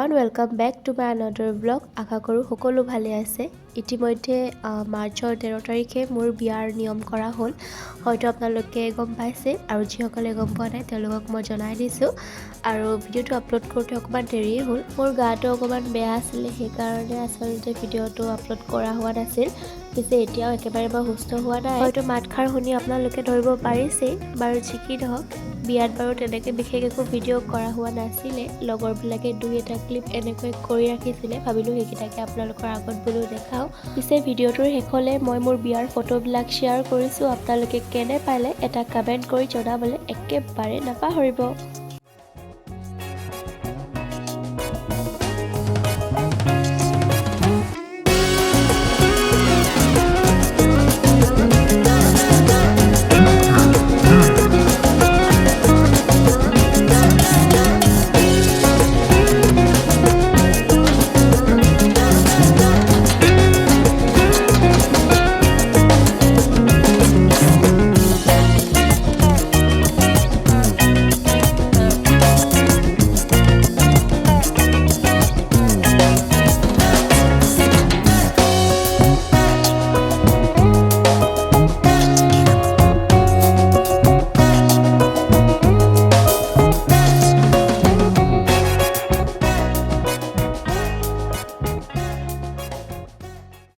Everyone welcome back to my another blog. আশা কৰোঁ সকলো ভালে আছে। ইতিমধ্যে মাৰ্চৰ 13 তাৰিখে মোৰ বিয়াৰ নিয়ম কৰা হ'ল। হয়তো আপোনালোকে গম পাইছে আৰু যিসকলে গম পোৱা নাই তেওঁলোকক মই জনাই দিছোঁ। আৰু ভিডিঅ'টো আপলোড কৰোঁতে অকণমান দেৰিয়ে হ'ল। মোৰ গাটো অকণমান বেয়া আছিলে, সেইকাৰণে আচলতে ভিডিঅ'টো আপলোড কৰা হোৱা নাছিল। পিছে এতিয়াও একেবাৰে মই সুস্থ হোৱা নাই। হয়তো মাতষাৰ শুনি আপোনালোকে ধৰিব পাৰিছেই। বাৰু যি কি নহওক, বিয়াত বাৰু তেনেকৈ বিশেষ একো ভিডিঅ' কৰা হোৱা নাছিলে। লগৰবিলাকে দুই এটা ক্লিপ এনেকৈ কৰি ৰাখিছিলে, ভাবিলোঁ সেইকেইটাকে আপোনালোকৰ আগত বোলো দেখাওঁ। পিছে ভিডিঅ'টোৰ শেষলৈ মই মোৰ বিয়াৰ ফটোবিলাক শ্বেয়াৰ কৰিছোঁ। আপোনালোকে কেনে পালে এটা কমেণ্ট কৰি জনাবলৈ একেবাৰে নাপাহৰিব।